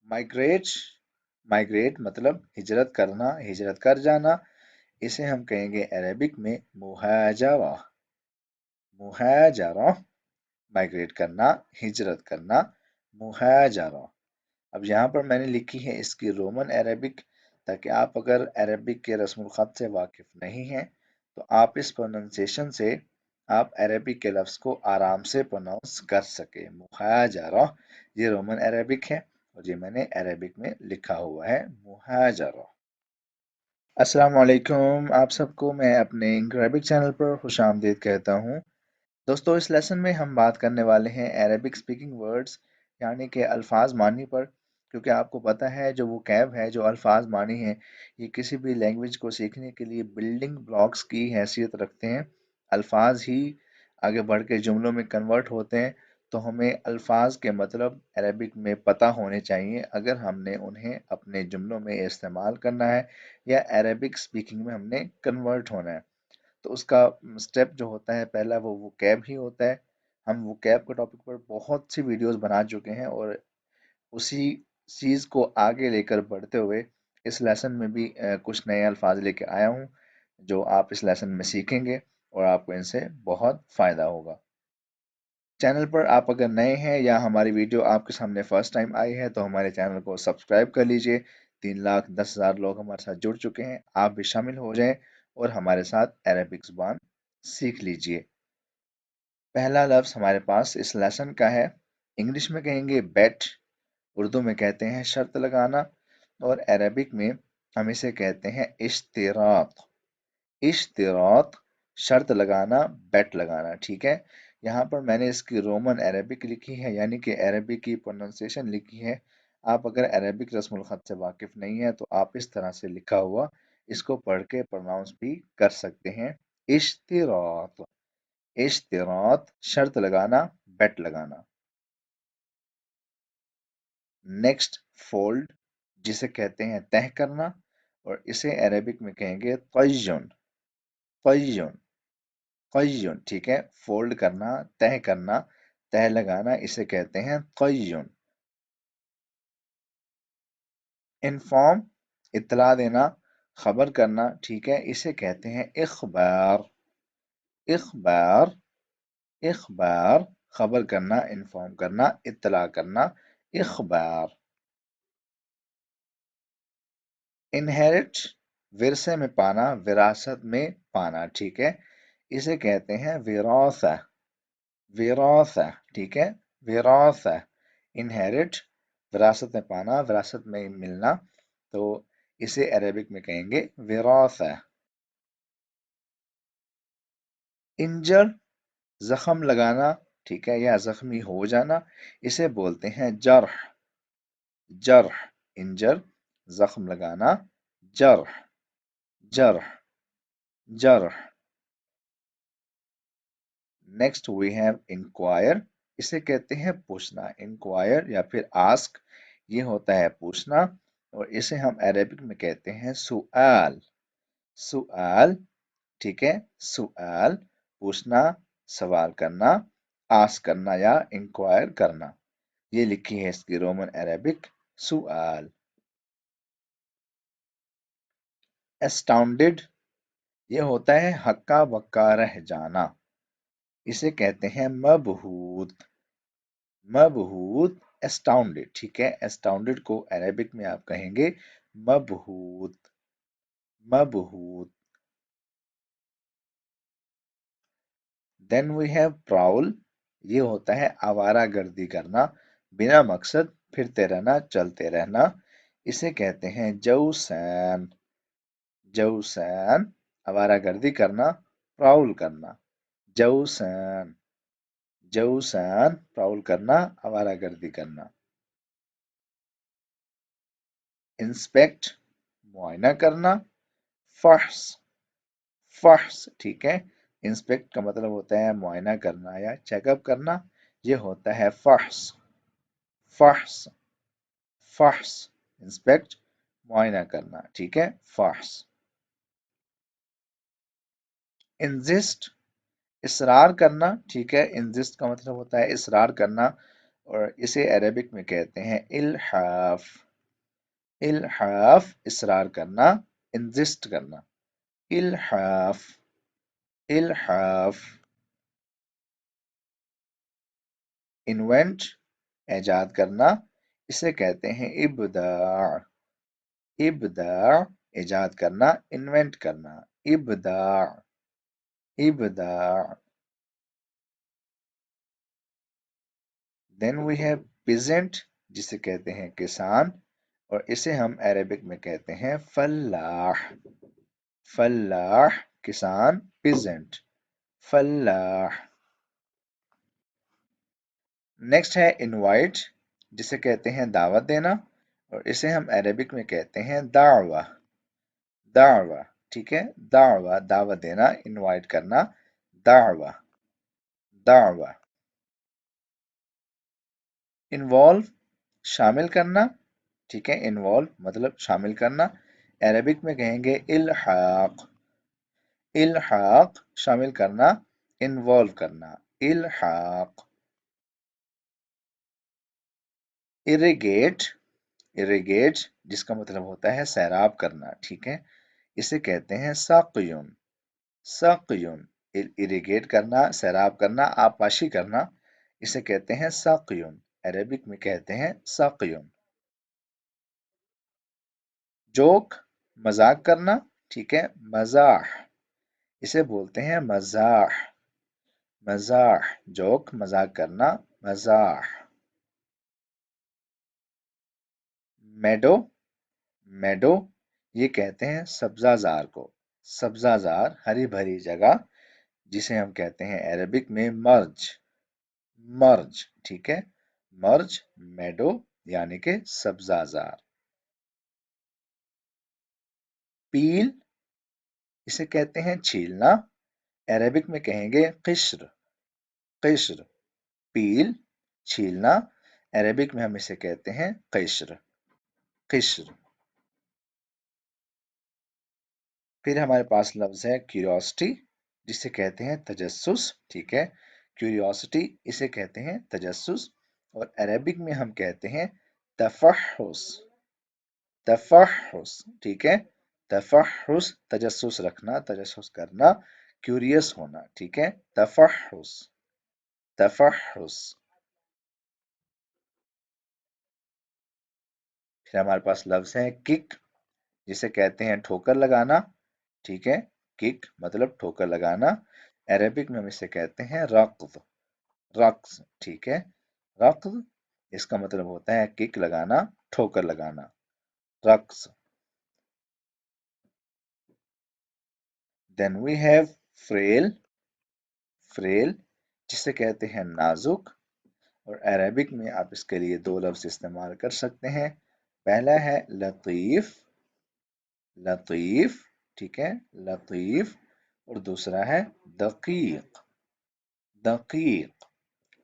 Migrate, migrate मतलब हिजरत करना, हिजरत कर जाना। इसे हम कहेंगे अरेबिक में मुहाजरा। मुहाजरा, माइग्रेट करना, हिजरत करना, मुहाजरा। अब यहाँ पर मैंने लिखी है इसकी रोमन अरेबिक, ताकि आप अगर अरेबिक के रस्मुल ख़त से वाकिफ नहीं हैं तो आप इस प्रोनाउंसिएशन से आप अरेबिक के लफ्ज़ को आराम से प्रोनाउंस कर सके। मुहाजरा ये रोमन अरेबिक है और ये मैंने अरेबिक में लिखा हुआ है मुहाजरा। अस्सलाम वालेकुम, आप सबको मैं अपने अरेबिक चैनल पर खुशामदीद कहता हूँ। दोस्तों, इस लेसन में हम बात करने वाले हैं अरेबिक स्पीकिंग वर्ड्स यानी कि अल्फाज मानी पर। क्योंकि आपको पता है जो वो कैब है, जो अल्फाज मानी है, ये किसी भी लैंग्वेज को सीखने के लिए बिल्डिंग ब्लॉक्स की हैसियत रखते हैं। अल्फाज ही आगे बढ़ के जुमलों में कन्वर्ट होते हैं, तो हमें अल्फाज के मतलब अरेबिक में पता होने चाहिए अगर हमने उन्हें अपने जुमलों में इस्तेमाल करना है या अरेबिक स्पीकिंग में हमने कन्वर्ट होना है। तो उसका स्टेप जो होता है पहला वो कैब ही होता है। हम वो कैब के टॉपिक पर बहुत सी वीडियोस बना चुके हैं और उसी चीज़ को आगे लेकर बढ़ते हुए इस लेसन में भी कुछ नए अल्फाज लेके आया हूँ जो आप इस लेसन में सीखेंगे और आपको इनसे बहुत फ़ायदा होगा। चैनल पर आप अगर नए हैं या हमारी वीडियो आपके सामने फर्स्ट टाइम आई है तो हमारे चैनल को सब्सक्राइब कर लीजिए। 3,10,000 लोग हमारे साथ जुड़ चुके हैं, आप भी शामिल हो जाएं और हमारे साथ अरबिक ज़ुबान सीख लीजिए। पहला लफ्ज़ हमारे पास इस लेसन का है, इंग्लिश में कहेंगे बेट, उर्दू में कहते हैं शर्त लगाना और अरबिक में हम इसे कहते हैं इश्तिरात। इश्तिरात, शर्त लगाना, बेट लगाना, ठीक है। यहाँ पर मैंने इसकी रोमन अरेबिक लिखी है यानी कि अरेबिक की प्रोनाउंसिएशन लिखी है। आप अगर अरेबिक रस्मुल ख़त से वाकिफ़ नहीं है तो आप इस तरह से लिखा हुआ इसको पढ़ के प्रोनाउंस भी कर सकते हैं। इश्तिरात, इश्तिरात, शर्त लगाना, बेट लगाना। नेक्स्ट, फोल्ड, जिसे कहते हैं तह करना और इसे अरेबिक में कहेंगे तय्युन। तय्युन, तय्युन, ठीक है। फोल्ड करना, तह करना, तह लगाना, इसे कहते हैं तय्युन। इन्फॉर्म, इत्तला देना, खबर करना, ठीक है, इसे कहते हैं इखबार। इखबार, इखबार, खबर करना, इन्फॉर्म करना, इत्तला करना, इखबार। इनहेरिट, विरसे में पाना, विरासत में पाना, ठीक है, इसे कहते हैं विरासा। विरासा, ठीक है, विरासा। इनहेरिट, विरासत में पाना, विरासत में मिलना, तो इसे अरेबिक में कहेंगे विरासा। इंजर, जख्म लगाना, ठीक है, या जख्मी हो जाना, इसे बोलते हैं जर्ह। जर्ह, इंजर, जख्म लगाना, जर्ह, जर्ह, जर्ह। नेक्स्ट वी हैव इंक्वायर, इसे कहते हैं पूछना। इंक्वायर या फिर आस्क, ये होता है पूछना और इसे हम अरेबिक में कहते हैं सुआल। सुआल, ठीक है, सुआल, पूछना, सवाल करना, आस्क करना या इंक्वायर करना। ये लिखी है इसकी रोमन अरेबिक सुआल। एस्टाउंडेड, ये होता है हक्का बक्का रह जाना, इसे कहते हैं मबहूत। मबहूत, एस्टाउंडेड, ठीक है, एस्टाउंडेड को अरेबिक में आप कहेंगे मबहूत। मबहूत। देन वी हैव प्राउल, ये होता है आवारा गर्दी करना, बिना मकसद फिरते रहना, चलते रहना, इसे कहते हैं जौसान। जौसान, आवारा गर्दी करना, प्राउल करना, जौसान। जौसान, प्राउल करना, आवारा गर्दी करना। इंस्पेक्ट, मुआयना करना, फहस, फहस, ठीक है, इंस्पेक्ट का मतलब होता है मुआयना करना या चेकअप करना, ये होता है फहस। फहस, फहस, इंस्पेक्ट, मुआयना करना, ठीक है, फहस। इंजिस्ट, इसरार करना, ठीक है, इंजिस्ट का मतलब होता है इसरार करना اور اسے عربک میں کہتے ہیں الحاف. الحاف اصرار کرنا، انزسٹ کرنا. الحاف. الحاف. انوینٹ ایجاد کرنا، اسے کہتے ہیں ابداع. ابداع ایجاد کرنا، انوینٹ کرنا. ابداع. ابداع. دین وی ہیو پیزنٹ جسے کہتے ہیں کسان، اور اسے ہم عربک میں کہتے ہیں فلاح. فلاح کسان، پیزنٹ فلاح. نیکسٹ ہے انوائٹ جسے کہتے ہیں دعوت دینا، اور اسے ہم عربک میں کہتے ہیں دعوہ. دعوہ ٹھیک ہے، دعوہ دعوت دینا، انوائٹ کرنا، دعوہ. دعوہ. انوالو شامل کرنا، ٹھیک ہے، انوالو مطلب شامل کرنا. عربک میں کہیں گے الحاق. الحاق شامل کرنا، انوالو کرنا. الحاق. اریگیٹ. اریگیٹ جس کا مطلب ہوتا ہے سیراب کرنا، ٹھیک ہے، اسے کہتے ہیں ساقیون. ساقیون. اریگیٹ کرنا، سیراب کرنا، آبپاشی کرنا، اسے کہتے ہیں ساقیون. عربک میں کہتے ہیں ساقیون. جوک مذاق کرنا، ٹھیک ہے، مزاح، اسے بولتے ہیں مزاح. مزاح. جوک مذاق کرنا، مزاح. میڈو. میڈو یہ کہتے ہیں سبزہ زار کو. سبزہ زار ہری بھری جگہ، جسے ہم کہتے ہیں عربک میں مرج. مرج ٹھیک ہے، مرج. میڈو یعنی کہ سبزہ زار. پیل اسے کہتے ہیں چھیلنا، عربک میں کہیں گے قشر. قشر. پیل چھیلنا، عربک میں ہم اسے کہتے ہیں قشر. قشر. پھر ہمارے پاس لفظ ہے کیوریوسٹی جسے کہتے ہیں تجسس، ٹھیک ہے، کیوریوسٹی اسے کہتے ہیں تجسس، اور عربک میں ہم کہتے ہیں تفحص. تفحص ٹھیک ہے، تفحص تجسس رکھنا، تجسس کرنا، کیوریس ہونا، ٹھیک ہے، تفحص. تفحص. پھر ہمارے پاس لفظ ہے کک جسے کہتے ہیں ٹھوکر لگانا، ٹھیک ہے، کک مطلب ٹھوکر لگانا، عربک میں ہم اسے کہتے ہیں رقص. رقص ٹھیک ہے، رقص اس کا مطلب ہوتا ہے کک لگانا، ٹھوکر لگانا. رقص. دین وی ہیو فریل. فریل جسے کہتے ہیں نازک، اور عربک میں آپ اس کے لیے دو لفظ استعمال کر سکتے ہیں. پہلا ہے لطیف. لطیف ٹھیک ہے، لطیف، اور دوسرا ہے دقیق. دقیق.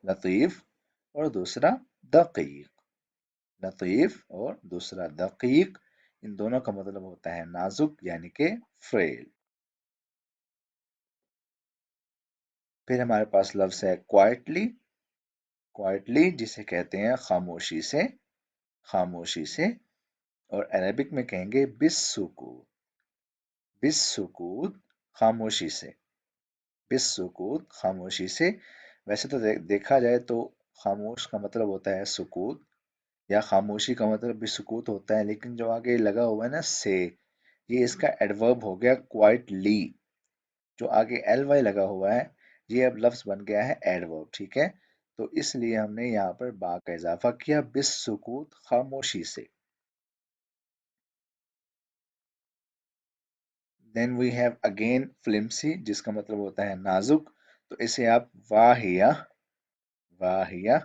لطیف اور دوسرا دقیق. لطیف اور دوسرا دقیق، ان دونوں کا مطلب ہوتا ہے نازک یعنی کہ فریل. پھر ہمارے پاس لفظ ہے کوائٹلی. کوائٹلی جسے کہتے ہیں خاموشی سے. خاموشی سے، اور عربک میں کہیں گے بالسکوت. بالسکوت خاموشی سے. بالسکوت خاموشی سے. ویسے تو دیکھا جائے تو خاموش کا مطلب ہوتا ہے سکوت، یا خاموشی کا مطلب بھی سکوت ہوتا ہے، لیکن جو آگے لگا ہوا ہے نا سے، یہ اس کا ایڈورب ہو گیا کوائٹلی. جو آگے ایل وائی لگا ہوا ہے، یہ اب لفظ بن گیا ہے ایڈورب، ٹھیک ہے، تو اس لیے ہم نے یہاں پر با کا اضافہ کیا، بالسکوت خاموشی سے. دین وی ہیو اگین فلمسی جس کا مطلب ہوتا ہے نازک، تو اسے آپ واہیہ. واہیہ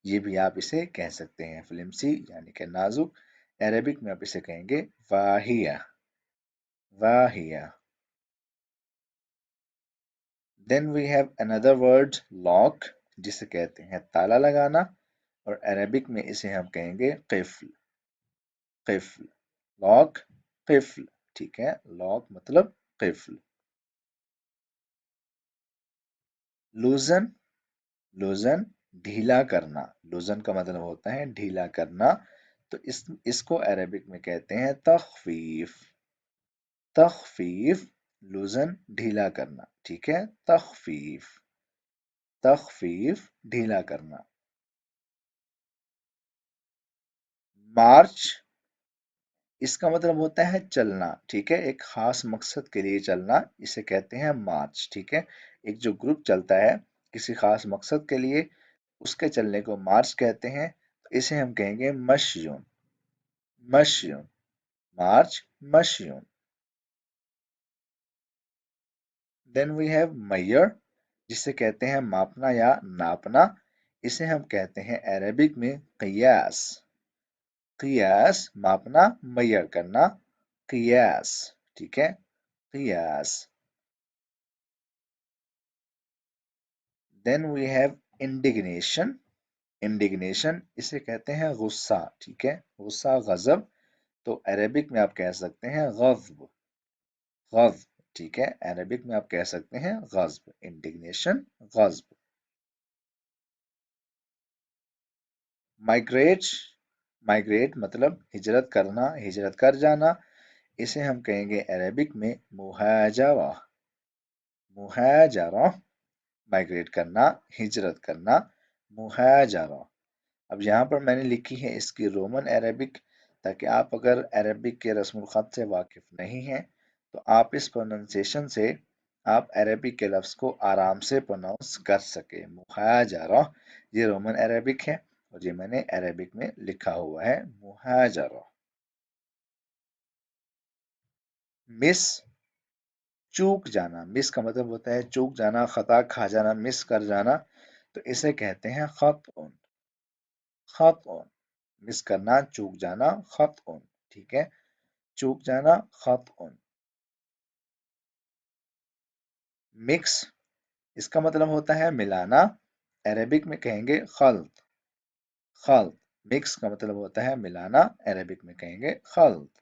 یہ بھی آپ اسے کہہ سکتے ہیں، فلمسی یعنی کہ نازک، عربک میں آپ اسے کہیں گے واہیہ. واہیہ. دین وی ہیو اندر ورڈ لاک جسے کہتے ہیں تالا لگانا، اور عربک میں اسے ہم کہیں گے قفل. قفل. لاک قفل ٹھیک ہے، لاک مطلب قفل. لوزن. لوزن ढीला करना, लूजन का मतलब होता है ढीला करना, तो इसको अरेबिक में कहते हैं तखफीफ। तखफीफ, लूजन ढीला करना, ठीक है, तखफीफ। तखफीफ, ढीला करना। मार्च, इसका मतलब होता है चलना, ठीक है, एक खास मकसद के लिए चलना, इसे कहते हैं मार्च, ठीक है। एक जो ग्रुप चलता है किसी खास मकसद के लिए, उसके चलने को मार्च कहते हैं, तो इसे हम कहेंगे मशयून। मशयून, मार्च, मशयून। देन वी हैव मैयर, जिसे कहते हैं मापना या नापना, इसे हम कहते हैं अरबिक में क़ियास। क़ियास, मापना, मैयर करना, क़ियास, ठीक है, क़ियास। Then we have indignation. Indignation, इसे कहते हैं गुस्सा, ठीक है, गुस्सा, गजब, तो अरबिक में आप कह सकते हैं गज़ब। गज़ब, ठीक है, अरबिक में आप कह सकते हैं गज़ब, इंडिग्नेशन, गज़ब। माइग्रेट, माइग्रेट मतलब हिजरत करना, हिजरत कर जाना, इसे हम कहेंगे अरबिक में मुहाजरा। मुहाजरा, माइग्रेट करना, हिजरत करना, मुहाजरा। अब यहाँ पर मैंने लिखी है इसकी रोमन अरबिक, ताकि आप अगर अरबिक के रस्मुल ख़त से वाकिफ नहीं हैं तो आप इस प्रोनाउंसिएशन से आप अरबिक के लफ्ज़ को आराम से प्रोनाउंस कर सके। मुहाजरा, ये रोमन अरबिक है और ये मैंने अरबिक में लिखा हुआ है, मुहाजरा। मिस, चूक जाना, मिस का मतलब होता है चूक जाना, खता खा जाना, मिस कर जाना, तो इसे कहते हैं खतउन। खतउन, मिस करना, चूक जाना, खतउन, ठीक है, चूक जाना, खतउन। मिक्स, इसका मतलब होता है मिलाना, अरबिक में कहेंगे खल्त। खल्त, मिक्स का मतलब होता है मिलाना, अरबिक में कहेंगे खल्त।